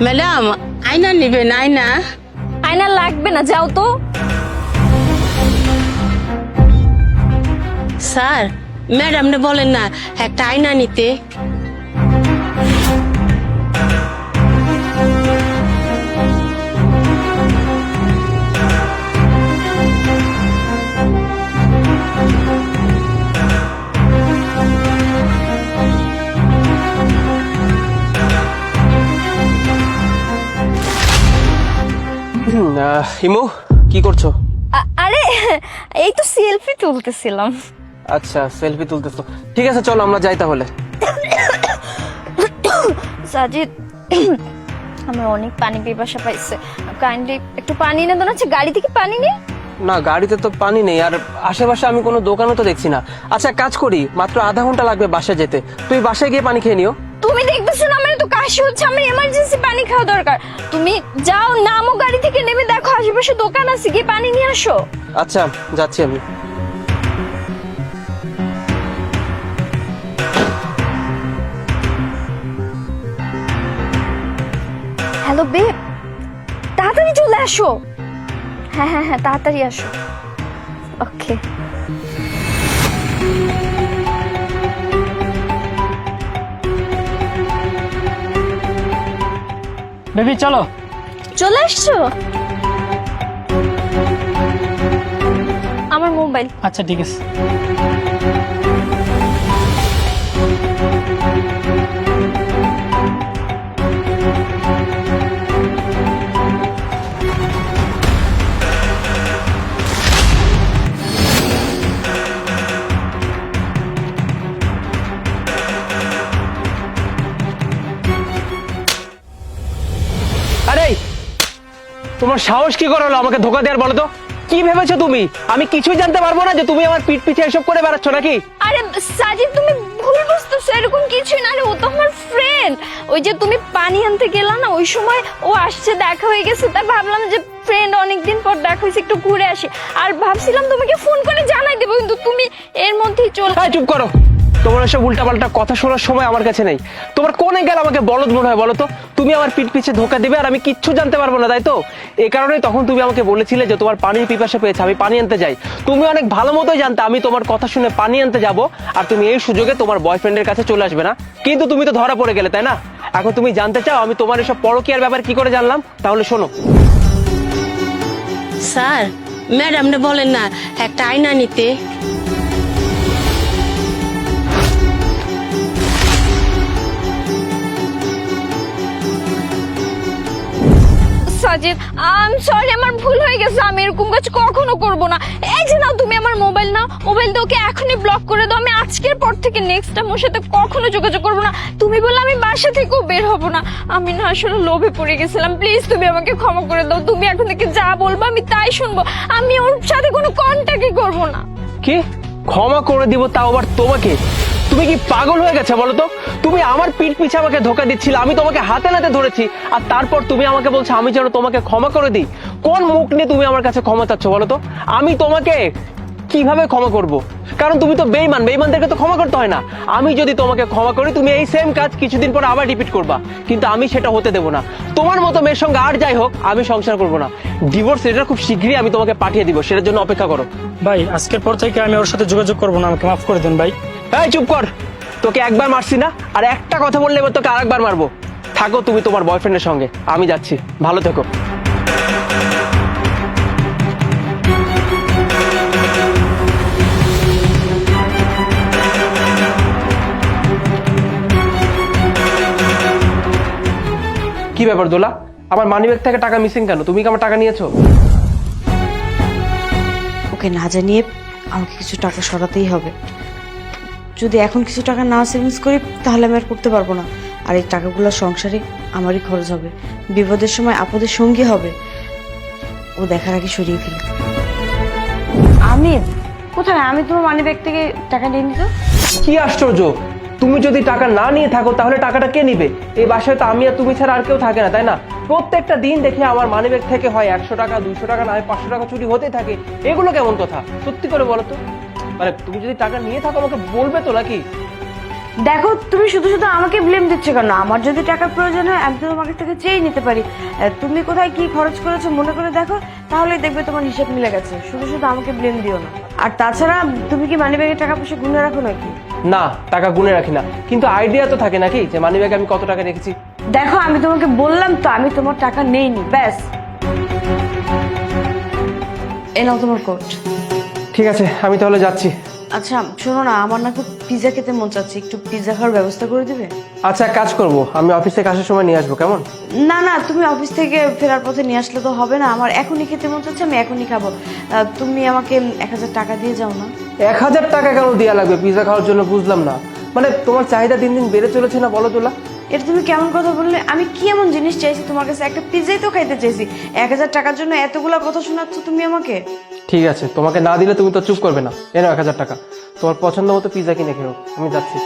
Madam আয়না নেবেন? আয়না আয়না লাগবে না, যাও তো। স্যার ম্যাডাম বলেন না একটা আয়না নিতে। হিমু কি করছো? আরে এই তো সেলফি তুলতেছিলাম। আচ্ছা সেলফি তুলতেছো, ঠিক আছে চলো আমরা যাই তাহলে। সাজিদ আমার অনেক পানি পিপাসা পাইছে, কাইন্ডলি একটু পানি এনে দেন। আচ্ছা গাড়ি থেকে পানি নেই? না গাড়িতে তো পানি নেই, আর আশেপাশে আমি কোনো দোকানও তো দেখছি না। আচ্ছা কাজ করি, মাত্র আধা ঘন্টা লাগবে বাসায় যেতে, তুই বাসায় গিয়ে পানি খেয়ে নিও। তুমি দেখতেছো না আমার তো কাশি হচ্ছে, আমার এমার্জেন্সি পানি খাওয়া দরকার। তুমি যাও, নামো গাড়ি থেকে, নেমে দেখো আশেপাশে দোকান আছে, গিয়ে পানি নিয়ে আসো। আচ্ছা যাচ্ছি আমি। হ্যালো বেব, তাড়াতাড়ি চলে আসো। হ্যাঁ হ্যাঁ হ্যাঁ তাড়াতাড়ি আসো। ওকে। বেবি চলো। চলে আসছো? আমার মোবাইল। আচ্ছা ঠিক আছে। আরে তোমার সাহস কি করে হলো আমাকে ধোকা দেওয়ার? বলো তো কি ভেবেছো তুমি? আমি কিছুই জানতে পারবো না যে তুমি আমার পিঠ পিছে এসব করে বেড়াচ্ছ নাকি? আরে সাজিদ তুমি ভুল বুঝতেছো, এরকম কিছুই না। আরে ও তো আমার ফ্রেন্ড। ওই যে তুমি পানি আনতে গেলা না, ওই সময় ও আসছে, দেখা হয়ে গেছে, তাই ভাবলাম যে ফ্রেন্ড অনেকদিন পর দেখা হয়েছে, একটু ঘুরে আসি। আর ভাবছিলাম তোমাকে ফোন করে জানাই দেবো, কিন্তু তুমি এর মধ্যেই চলে। চুপ করো, তোমার এসব উল্টাপাল্টা কথা শোনার সময় আমার কাছে নেই। তোমার কোন অ্যাঙ্গেল আমাকে বলদ মনে হয় বলো তো? তুমি আমার পিঠ পিছে ধোকা দেবে আর আমি কিচ্ছু জানতে পারবো না, তাই তো? এই কারণেই তখন তুমি আমাকে বলেছিলে যে তোমার পানির পিপাসা পেয়েছে, আমি পানি আনতে যাই। তুমি অনেক ভালো মতোই জানতে আমি তোমার কথা শুনে পানি আনতে যাব, আর তুমি এই সুযোগে তোমার বয়ফ্রেন্ডের কাছে চলে আসবে না। কিন্তু তুমি তো ধরা পড়ে গেলে, তাই না? এখন তুমি জানতে চাও আমি তোমার এসব পরকীয়ার ব্যাপার কি করে জানলাম? তাহলে শোনো। স্যার ম্যাডাম বলেন না একটা আয়না নিতে। সাজিদ আই এম সরি, আমার ভুল হয়ে গেছে, আমি এরকম কাজ কখনো করব না। এই যে নাও তুমি আমার মোবাইল, নাও মোবাইল দিয়ে ওকে এখনই ব্লক করে দাও। আমি আজকের পর থেকে নেক্সট টাইম ওর সাথে কখনো যোগাযোগ করব না। তুমি বললে আমি বাসা থেকেও বের হব না। আমি না আসলে লোভে পড়ে গেছিলাম, প্লিজ তুমি আমাকে ক্ষমা করে দাও। তুমি এখন থেকে যা বলবো আমি তাই শুনবো, আমি ওর সাথে কোনো কন্ট্যাক্টই করব না। কি ক্ষমা করে দিব, তাও আবার তোমাকে? তুমি কি পাগল হয়ে গেছে বলো তো? তুমি আমার পিঠ পিছে আমাকে ধোকা দিচ্ছিলে, আমি তোমাকে হাতে নাতে ধরেছি, আর তারপর তুমি আমাকে বলছো আমি যেন তোমাকে ক্ষমা করে দিই। কোন মুখ নিয়ে তুমি আমার কাছে ক্ষমা চাচ্ছ বলো তো? আমি তোমাকে কিভাবে ক্ষমা করব? কারণ তুমি তো বেঈমান, বেঈমানদেরকে তো ক্ষমা করতে হয় না। আমি যদি তোমাকে ক্ষমা করি তুমি এই সেম কাজ কিছুদিন পর আবার রিপিট করবা, কিন্তু আমি সেটা হতে দেবো না। তোমার মতো মেয়ের সঙ্গে আর যাই হোক আমি সংসার করবো না। ডিভোর্স লেটার খুব শীঘ্রই আমি তোমাকে পাঠিয়ে দিব, সেটার জন্য অপেক্ষা করো। ভাই আজকের পর থেকে আমি ওর সাথে যোগাযোগ করবো না, আমাকে মাফ করে দেন ভাই। এই চুপ কর, তোকে একবার মারছি না, আর একটা কথা বললে এবার তোকে আরেকবার মারবো। থাকো তুমি তোমার বয়ফ্রেন্ডের সঙ্গে, আমি যাচ্ছি, ভালো থেকো। কি ব্যাপার দোলা, আমার মানিব্যাগ থেকে টাকা মিসিং কেন? তুমি কি আমার টাকা নিয়েছো? ওকে না জানিয়ে আমাকে কিছু টাকা সরাতেই হবে। যদি এখন কিছু টাকা না সেভিংস করি তাহলে আমি আর করতে পারবো না। আর এই টাকাগুলো সংসারে আমারই খরচ হবে, বিপদের সময় আপদের সঙ্গী হবে। ও দেখার আগে সরিয়ে ফেলি। আমি কোথায়? আমি তোমার মানিব্যাগ থেকে টাকা নিয়ে নিত। কি আশ্চর্য, তুমি যদি টাকা না নিয়ে থাকো তাহলে টাকাটা কে নিবে? এই বাসায় তো আমি আর তুমি ছাড়া আর কেউ থাকে না, তাই না? প্রত্যেকটা দিন দেখে আমার মানিব্যাগ থেকে হয় 100 টাকা, 200 টাকা, না হয় 500 টাকা চুরি হতেই থাকে। এগুলো কেমন কথা? সত্যি করে বলো তো, মানে তুমি যদি টাকা নিয়ে থাকো আমাকে বলবে তো নাকি? দেখো তুমি শুধু শুধু আমাকে ব্লেম দিচ্ছ কেন? আমার যদি টাকার প্রয়োজন হয় আমি তো তোমার কাছ থেকে চেয়ে নিতে পারি। তুমি কোথায় কি খরচ করেছো মনে করে দেখো, তাহলে দেখবে তোমার হিসাব মিলে গেছে। শুধু শুধু আমাকে ব্লেম দিও না। আর তাছাড়া তুমি কি মানিব্যাগে টাকা পয়সা গুনে রাখো নাকি? না, টাকা গুনে রাখি না, কিন্তু আইডিয়া তো থাকে নাকি যে মানি ব্যাগে আমি কত টাকা রেখেছি। দেখো আমি তোমাকে বললাম তো আমি তোমার টাকা নেইনি, ব্যাস। এ নাও তোমার কোট। ঠিক আছে, আমি তাহলে যাচ্ছি। আচ্ছা শোনো না, আমার না খুব পিৎজা খেতে মন চাচ্ছে, একটু পিৎজা খাওয়ার ব্যবস্থা করে দিবে? আচ্ছা, এক কাজ করবো, আমি অফিস থেকে আসার সময় নিয়ে আসবো, কেমন? না না, তুমি অফিস থেকে ফেরার পথে নিয়ে আসলে তো হবে না, আমার এখনই খেতে মন চাচ্ছে, আমি এখনই খাবো। তুমি আমাকে 1000 টাকা দিয়ে যাও না। 1000 টাকা কেন দেওয়া লাগবে পিৎজা খাওয়ার জন্য? বুঝলাম না, মানে তোমার চাহিদা দিন দিন বেড়ে চলেছে না, বলো তোলা? এটা তুমি কেমন কথা বললে? আমি কি এমন জিনিস চাইছি তোমার কাছে? একটা পিৎজাই তো খাইতে চাইছি, 1000 টাকার জন্য এতগুলা কথা শোনাচ্ছ তুমি আমাকে? ঠিক আছে, তোমাকে না দিলে তুমি তো চুপ করবে না। এ নাও 1000 টাকা, তোমার পছন্দ মতো পিৎজা কিনে খেও, আমি যাচ্ছি।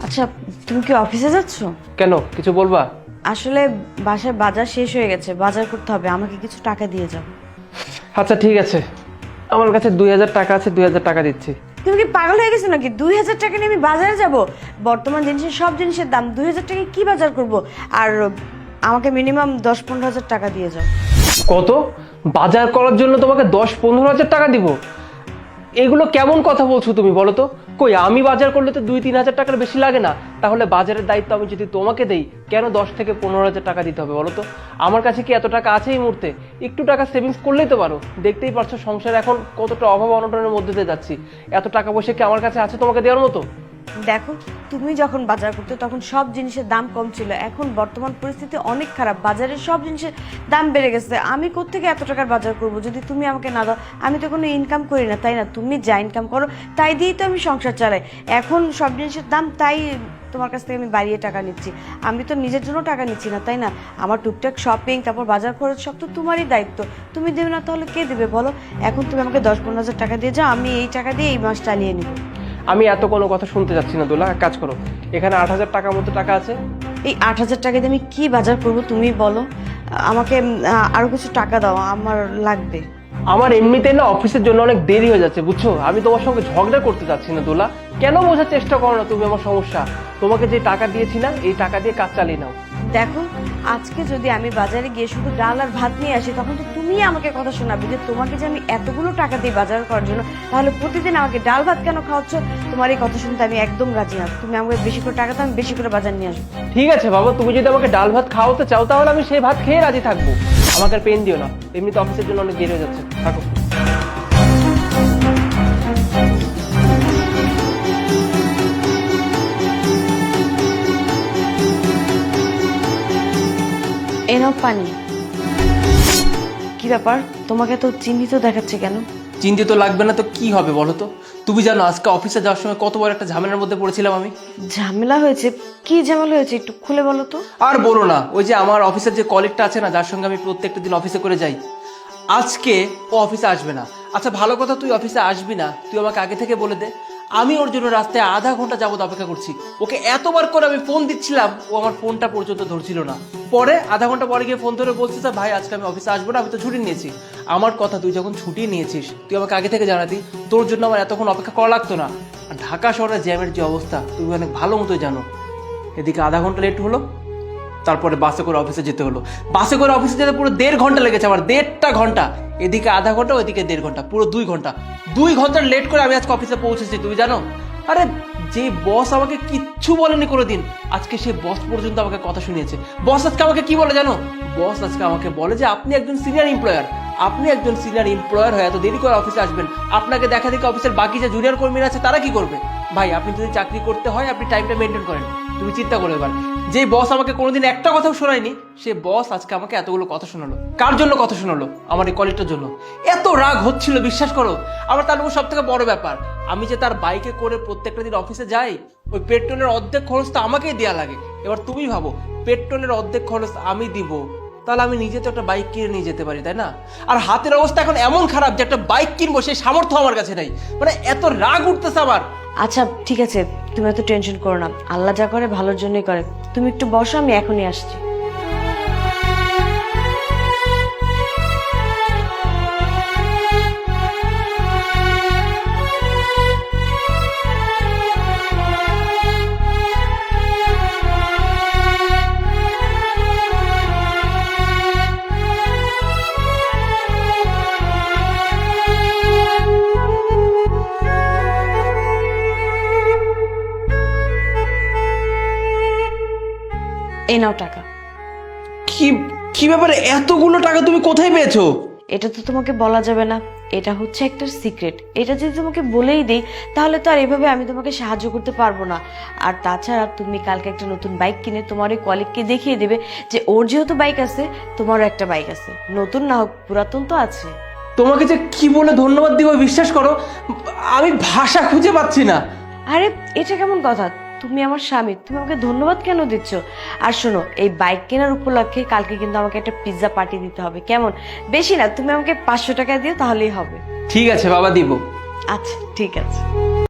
আচ্ছা তুমি কি অফিসে যাচ্ছ? কেন, কিছু বলবা? আসলে বাসায় বাজার শেষ হয়ে গেছে, বাজার করতে হবে, আমাকে কিছু টাকা দিয়ে যাও। আচ্ছা ঠিক আছে, আমার কাছে 2000 টাকা আছে, 2000 টাকা দিচ্ছি। তুমি কি পাগল হয়ে গেছো নাকি? 2000 টাকা নিয়ে আমি বাজারে যাব? বর্তমান জিনিসের সব জিনিসের দাম, 2000 টাকায় কি বাজার করব? আর আমাকে মিনিমাম 10-15 হাজার টাকা দিয়ে যাও। কত? বাজার করার জন্য তোমাকে 10-15 হাজার টাকা দিব? এগুলো কেমন কথা বলছো তুমি, বলো তো? কই, আমি বাজার করলে তো 2-3 হাজার টাকার বেশি লাগে না? তাহলে বাজারের দায়িত্ব আমি যদি তোমাকে দেই, কেন 10 থেকে 15 হাজার টাকা দিতে হবে বলো তো? আমার কাছে কি এত টাকা আছে এই মুহূর্তে? একটু টাকা সেভিংস করলেই তো পারো। দেখতেই পারছো সংসার এখন কতটা অভাব অনটনের মধ্যে দিয়ে যাচ্ছি। এত টাকা পয়সা কি আমার কাছে আছে তোমাকে দেওয়ার মতো? দেখো তুমি যখন বাজার করতে তখন সব জিনিসের দাম কম ছিল, এখন বর্তমান পরিস্থিতি অনেক খারাপ, বাজারের সব জিনিসের দাম বেড়ে গেছে। আমি কোত্থেকে এত টাকার বাজার করব যদি তুমি আমাকে না দাও? আমি তো কোনো ইনকাম করি না, তাই না? তুমি যা ইনকাম করো তাই দিয়েই তো আমি সংসার চালাই। এখন সব জিনিসের দাম, তাই তোমার কাছ থেকে আমি বাড়িয়ে টাকা নিচ্ছি। আমি তো নিজের জন্য টাকা নিচ্ছি না, তাই না? আমার টুকটাক শপিং, তারপর বাজার খরচ সব তো তোমারই দায়িত্ব। তুমি দেবে না তাহলে কে দেবে বলো? এখন তুমি আমাকে 10-15 হাজার টাকা দিয়ে যাও, আমি এই টাকা দিয়ে এই মাস চালিয়ে নিব। আমি এত কোনো কথা শুনতে যাচ্ছি না দোলা, এক কাজ করো, এখানে 8000 টাকার মতো টাকা আছে। এই 8000 টাকা দিয়ে আমি কি বাজার করব তুমি বলো? আমাকে আরো কিছু টাকা দাও, আমার লাগবে। আমার এমনিতেই না অফিসের জন্য অনেক দেরি হয়ে যাচ্ছে, বুঝছো? আমি তোমার সঙ্গে ঝগড়া করতে চাচ্ছি না দোলা, কেন বোঝার চেষ্টা করো না তুমি আমার সমস্যা? তোমাকে যে টাকা দিয়েছি না, এই টাকা দিয়ে কাজ চালিয়ে নাও। দেখো আজকে যদি আমি বাজারে গিয়ে শুধু ডাল আর ভাত নিয়ে আসি, তখন তো তুমি আমাকে কথা শোনাবে যে তোমাকে যে আমি এতগুলো টাকা দিই বাজার করার জন্য, তাহলে প্রতিদিন আমাকে ডাল ভাত কেন খাওয়াচ্ছ? তোমার এই কথা শুনতে আমি একদম রাজি না। তুমি আমাকে বেশি করে টাকা দাও, আমি বেশি করে বাজার নিয়ে আসবো। ঠিক আছে বাবা, তুমি যদি আমাকে ডাল ভাত খাওয়াতে চাও তাহলে আমি সেই ভাত খেয়ে রাজি থাকবো। আমাকে আর পেন দিও না, এমনিতে অফিসের জন্য অনেক দেরি হয়ে যাচ্ছে, থাকো। এই নাও পানি। কি ব্যাপার, তোমাকে তো চিহ্নিত দেখাচ্ছে কেন? চিন্তিত লাগবে না তো কি হবে বলো তো? তুমি জানো আজকে অফিসে যাওয়ার সময় কত বড় একটা ঝামেলার মধ্যে পড়েছিলাম আমি। ঝামেলা হয়েছে? কি ঝামেলা হয়েছে একটু খুলে বলো তো। আর বলো না, ওই যে আমার অফিসের যে কলিগটা আছে না, যার সঙ্গে আমি প্রত্যেকটা দিন অফিসে করে যাই, আজকে ও অফিসে আসবে না। আচ্ছা ভালো কথা, তুই অফিসে আসবি না, তুই আমাকে আগে থেকে বলে দে। আমি ওর জন্য রাস্তায় আধা ঘন্টা যাবত অপেক্ষা করছি, ওকে এতবার করে আমি ফোন দিচ্ছিলাম, ও আমার ফোনটা পর্যন্ত ধরছিল না। পরে আধা ঘন্টা পরে গিয়ে ফোন ধরে বলছে, স্যার ভাই আজকে আমি অফিসে আসবো না, আমি তো ছুটি নিয়েছি। আমার কথা, তুই যখন ছুটি নিয়েছিস তুই আমাকে আগে থেকে জানাতি, তোর জন্য আমার এতক্ষণ অপেক্ষা করা লাগতো না। আর ঢাকা শহরের জ্যামের যে অবস্থা তুমি অনেক ভালো মতোই জানো। এদিকে আধা ঘন্টা লেট হলো, তারপরে বাসে করে অফিসে যেতে হলো। বাসে করে অফিসে যেতে পুরো 1.5 ঘন্টা লেগেছে আমার, 1.5 ঘন্টা। এদিকে আধা ঘন্টা, ওইদিকে 1.5 ঘন্টা, পুরো 2 ঘন্টা। 2 ঘন্টা লেট করে আমি আজকে অফিসে পৌঁছেছি, তুমি জানো? আরে যে বস আমাকে কিচ্ছু বলেনি কোনোদিন, আজকে সে বস পর্যন্ত আমাকে কথা শুনিয়েছে। বস আজকে আমাকে কি বলে জানো? বস আজকে আমাকে বলে যে আপনি একজন সিনিয়র এমপ্লয়ার, আপনি একজন সিনিয়র এমপ্লয়ার হয়ে এত দেরি করে অফিসে আসবেন, আপনাকে দেখা দেখে অফিসের বাকি যে জুনিয়র কর্মীরা আছে তারা কি করবে? ভাই আপনি যদি চাকরি করতে হয় আপনি টাইমটা মেনটেন করেন। তুমি চিন্তা করো এবার, যে বস আমাকে কোনোদিন একটা কথাও শোনায়নি, সে বস আজকে আমাকে এতগুলো কথা শোনালো। কার জন্য কথা শোনালো? আমার এই কলিগটার জন্য। এত রাগ হচ্ছিল বিশ্বাস করো। আবার তার উপর সব থেকে বড় ব্যাপার, আমি যে তার বাইকে করে প্রত্যেকটা দিন অফিসে যাই, ওই পেট্রোলের অর্ধেক খরচ তো আমাকেই দেওয়া লাগে। এবার তুমি ভাবো, পেট্রোলের অর্ধেক খরচ আমি দিব, তাহলে আমি নিজে তো একটা বাইক কিনে নিয়ে যেতে পারি, তাই না? আর হাতের অবস্থা এখন এমন খারাপ যে একটা বাইক কিনবো সেই সামর্থ্য আমার কাছে নেই। মানে এত রাগ উঠতেছে আমার। আচ্ছা ঠিক আছে, তুমি এত টেনশন করো না, আল্লাহ যা করে ভালোর জন্যই করে। তুমি একটু বসো, আমি এখনই আসছি। এই নাও টাকা। কি কি ব্যাপারে এতগুলো টাকা তুমি কোথায় পেয়েছো? এটা তো তোমাকে বলা যাবে না, এটা হচ্ছে একটা সিক্রেট। এটা যদি তোমাকে বলেই দেই তাহলে তো আর এভাবে আমি তোমাকে সাহায্য করতে পারবো না। আর তাছাড়া তুমি কালকে একটা নতুন বাইক কিনে তোমার ওই কলিগকে দেখিয়ে দেবে যে ওর যেহেতু বাইক আছে তোমারও একটা বাইক আছে, নতুন না হোক পুরাতন তো আছে। তোমাকে যে কি বলে ধন্যবাদ দিব বিশ্বাস করো, আমি ভাষা খুঁজে পাচ্ছি না। আরে এটা কেমন কথা, তুমি আমার স্বামী, তুমি আমাকে ধন্যবাদ কেন দিচ্ছ? আর শোনো, এই বাইক কেনার উপলক্ষে কালকে কিন্তু আমাকে একটা পিৎজা পার্টি দিতে হবে, কেমন? বেশি না, তুমি আমাকে 500 টাকা দিও তাহলেই হবে। ঠিক আছে বাবা, দিব। আচ্ছা ঠিক আছে।